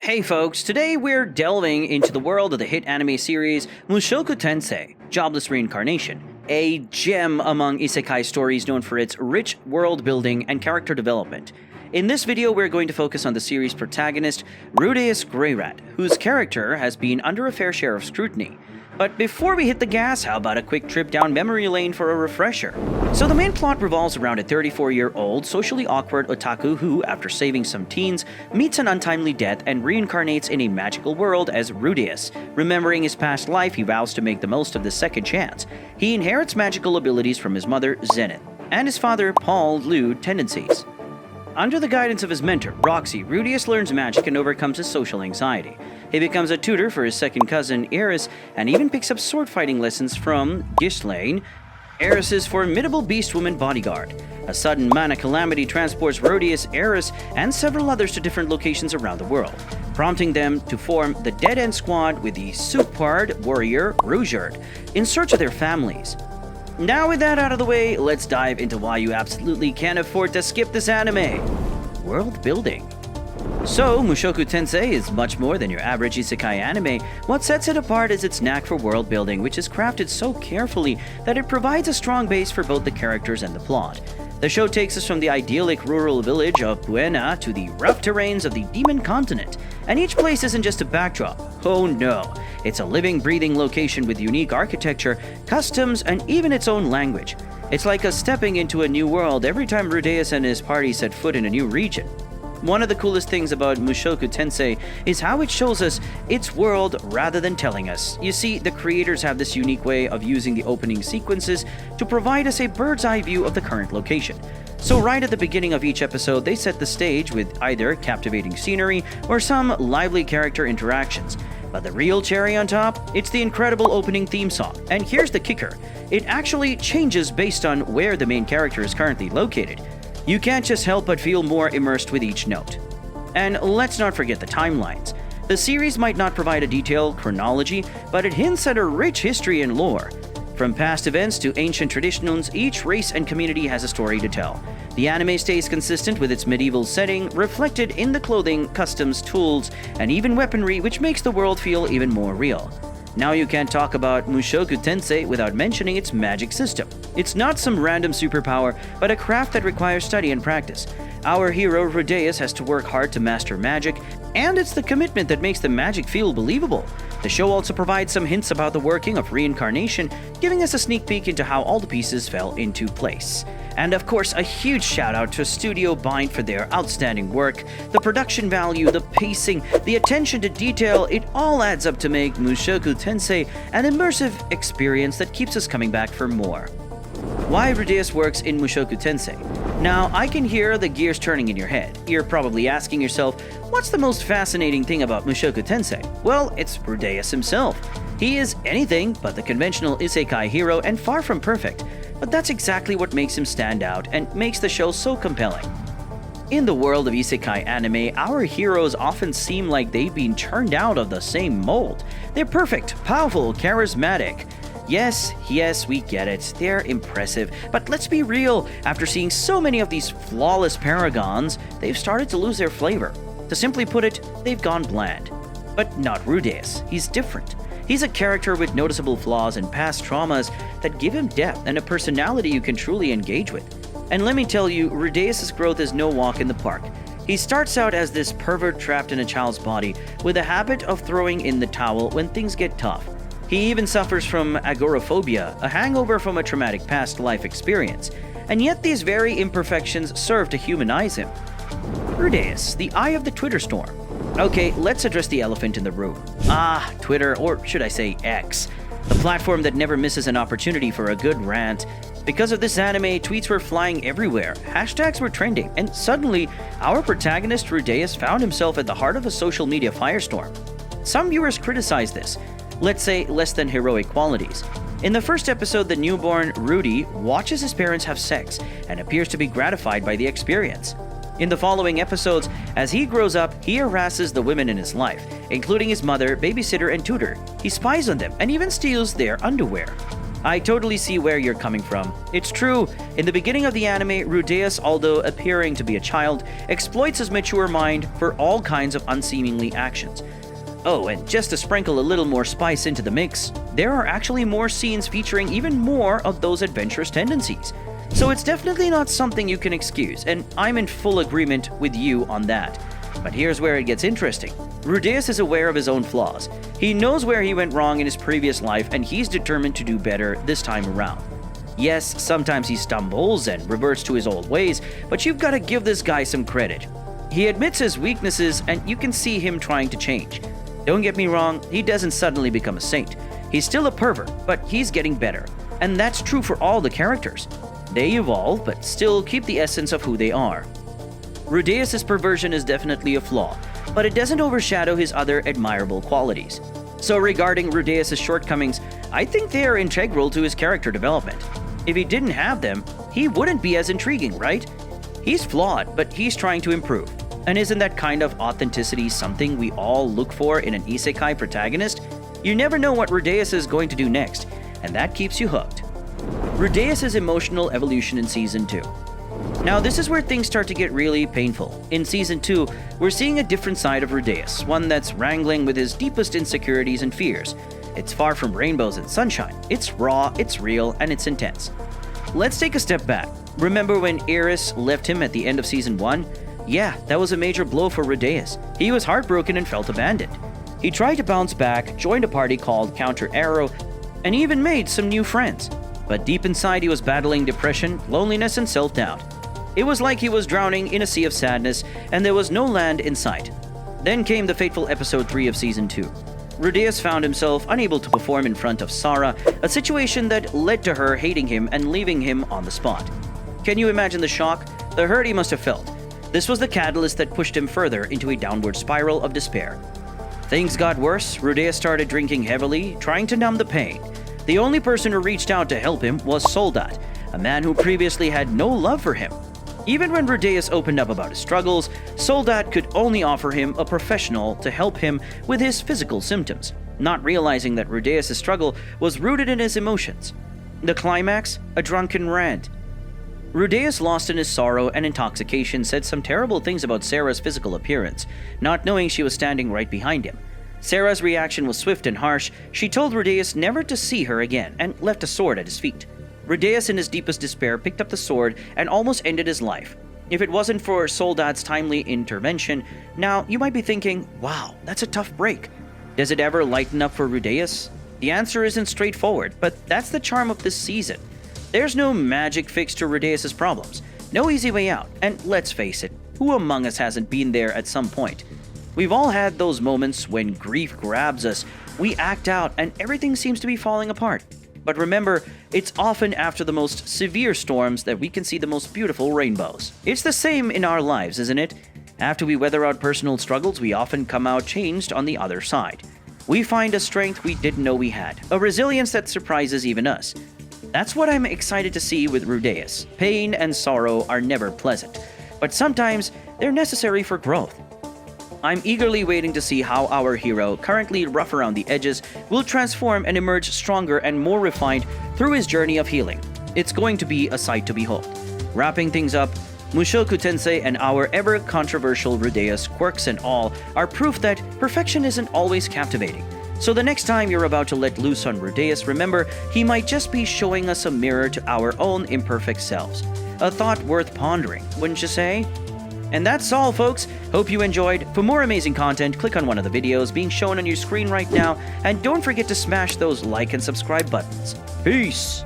Hey folks, today we're delving into the world of the hit anime series Mushoku Tensei, Jobless Reincarnation, a gem among isekai stories known for its rich world building and character development. In this video, we're going to focus on the series' protagonist, Rudeus Greyrat, whose character has been under a fair share of scrutiny. But before we hit the gas, how about a quick trip down memory lane for a refresher? So the main plot revolves around a 34-year-old, socially awkward otaku who, after saving some teens, meets an untimely death and reincarnates in a magical world as Rudeus. Remembering his past life, he vows to make the most of this second chance. He inherits magical abilities from his mother, Zenith, and his father, Paul, lewd tendencies. Under the guidance of his mentor, Roxy, Rudeus learns magic and overcomes his social anxiety. He becomes a tutor for his second cousin, Eris, and even picks up sword fighting lessons from Ghislaine, Eris's formidable beast-woman bodyguard. A sudden mana calamity transports Rudeus, Eris, and several others to different locations around the world, prompting them to form the Dead End Squad with the Soupard warrior, Rougeard, in search of their families. Now with that out of the way, let's dive into why you absolutely can't afford to skip this anime. World building. So, Mushoku Tensei is much more than your average isekai anime. What sets it apart is its knack for world building, which is crafted so carefully that it provides a strong base for both the characters and the plot. The show takes us from the idyllic rural village of Buena to the rough terrains of the Demon Continent, and each place isn't just a backdrop. Oh no, it's a living, breathing location with unique architecture, customs, and even its own language. It's like us stepping into a new world every time Rudeus and his party set foot in a new region. One of the coolest things about Mushoku Tensei is how it shows us its world rather than telling us. You see, the creators have this unique way of using the opening sequences to provide us a bird's eye view of the current location. So right at the beginning of each episode, they set the stage with either captivating scenery or some lively character interactions. But the real cherry on top, it's the incredible opening theme song. And here's the kicker. It actually changes based on where the main character is currently located. You can't just help but feel more immersed with each note. And let's not forget the timelines. The series might not provide a detailed chronology, but it hints at a rich history and lore. From past events to ancient traditions, each race and community has a story to tell. The anime stays consistent with its medieval setting, reflected in the clothing, customs, tools, and even weaponry, which makes the world feel even more real. Now you can't talk about Mushoku Tensei without mentioning its magic system. It's not some random superpower, but a craft that requires study and practice. Our hero Rudeus has to work hard to master magic, and it's the commitment that makes the magic feel believable. The show also provides some hints about the working of reincarnation, giving us a sneak peek into how all the pieces fell into place. And of course, a huge shout out to Studio Bind for their outstanding work. The production value, the pacing, the attention to detail, it all adds up to make Mushoku Tensei an immersive experience that keeps us coming back for more. Why Rudeus works in Mushoku Tensei? Now, I can hear the gears turning in your head. You're probably asking yourself, what's the most fascinating thing about Mushoku Tensei? Well, it's Rudeus himself. He is anything but the conventional isekai hero and far from perfect. But that's exactly what makes him stand out and makes the show so compelling. In the world of isekai anime, our heroes often seem like they've been churned out of the same mold. They're perfect, powerful, charismatic. Yes, we get it. They're impressive. But let's be real, after seeing so many of these flawless paragons, they've started to lose their flavor. To simply put it, they've gone bland. But not Rudeus. He's different. He's a character with noticeable flaws and past traumas that give him depth and a personality you can truly engage with. And let me tell you, Rudeus' growth is no walk in the park. He starts out as this pervert trapped in a child's body with a habit of throwing in the towel when things get tough. He even suffers from agoraphobia, a hangover from a traumatic past life experience. And yet these very imperfections serve to humanize him. Rudeus, the eye of the Twitter storm. Okay, let's address the elephant in the room. Twitter, or should I say X, the platform that never misses an opportunity for a good rant. Because of this anime, tweets were flying everywhere, hashtags were trending, and suddenly, our protagonist Rudeus found himself at the heart of a social media firestorm. Some viewers criticized this, let's say less than heroic qualities. In the first episode, the newborn Rudy watches his parents have sex and appears to be gratified by the experience. In the following episodes, as he grows up, he harasses the women in his life, including his mother, babysitter, and tutor. He spies on them and even steals their underwear. I totally see where you're coming from. It's true, in the beginning of the anime, Rudeus, although appearing to be a child, exploits his mature mind for all kinds of unseemly actions. Oh, and just to sprinkle a little more spice into the mix, there are actually more scenes featuring even more of those adventurous tendencies. So it's definitely not something you can excuse, and I'm in full agreement with you on that. But here's where it gets interesting. Rudeus is aware of his own flaws. He knows where he went wrong in his previous life, and he's determined to do better this time around. Yes, sometimes he stumbles and reverts to his old ways, but you've got to give this guy some credit. He admits his weaknesses, and you can see him trying to change. Don't get me wrong, he doesn't suddenly become a saint. He's still a pervert, but he's getting better. And that's true for all the characters. They evolve, but still keep the essence of who they are. Rudeus' perversion is definitely a flaw, but it doesn't overshadow his other admirable qualities. So regarding Rudeus' shortcomings, I think they are integral to his character development. If he didn't have them, he wouldn't be as intriguing, right? He's flawed, but he's trying to improve. And isn't that kind of authenticity something we all look for in an isekai protagonist? You never know what Rudeus is going to do next, and that keeps you hooked. Rudeus' emotional evolution in Season 2. Now this is where things start to get really painful. In Season 2, we're seeing a different side of Rudeus, one that's wrangling with his deepest insecurities and fears. It's far from rainbows and sunshine. It's raw, it's real, and it's intense. Let's take a step back. Remember when Iris left him at the end of Season 1? Yeah, that was a major blow for Rudeus. He was heartbroken and felt abandoned. He tried to bounce back, joined a party called Counter Arrow, and even made some new friends. But deep inside he was battling depression, loneliness, and self-doubt. It was like he was drowning in a sea of sadness, and there was no land in sight. Then came the fateful episode 3 of Season 2. Rudeus found himself unable to perform in front of Sarah, a situation that led to her hating him and leaving him on the spot. Can you imagine the shock, the hurt he must have felt? This was the catalyst that pushed him further into a downward spiral of despair. Things got worse. Rudeus started drinking heavily, trying to numb the pain. The only person who reached out to help him was Soldat, a man who previously had no love for him. Even when Rudeus opened up about his struggles, Soldat could only offer him a professional to help him with his physical symptoms, not realizing that Rudeus' struggle was rooted in his emotions. The climax? A drunken rant. Rudeus, lost in his sorrow and intoxication, said some terrible things about Sarah's physical appearance, not knowing she was standing right behind him. Sarah's reaction was swift and harsh. She told Rudeus never to see her again and left a sword at his feet. Rudeus, in his deepest despair, picked up the sword and almost ended his life. If it wasn't for Soldat's timely intervention, now you might be thinking, wow, that's a tough break. Does it ever lighten up for Rudeus? The answer isn't straightforward, but that's the charm of this season. There's no magic fix to Rudeus' problems, no easy way out, and let's face it, who among us hasn't been there at some point? We've all had those moments when grief grabs us, we act out, and everything seems to be falling apart. But remember, it's often after the most severe storms that we can see the most beautiful rainbows. It's the same in our lives, isn't it? After we weather out personal struggles, we often come out changed on the other side. We find a strength we didn't know we had, a resilience that surprises even us. That's what I'm excited to see with Rudeus. Pain and sorrow are never pleasant, but sometimes they're necessary for growth. I'm eagerly waiting to see how our hero, currently rough around the edges, will transform and emerge stronger and more refined through his journey of healing. It's going to be a sight to behold. Wrapping things up, Mushoku Tensei and our ever-controversial Rudeus, quirks and all, are proof that perfection isn't always captivating. So the next time you're about to let loose on Rudeus, remember, he might just be showing us a mirror to our own imperfect selves. A thought worth pondering, wouldn't you say? And that's all, folks. Hope you enjoyed. For more amazing content, click on one of the videos being shown on your screen right now, and don't forget to smash those like and subscribe buttons. Peace!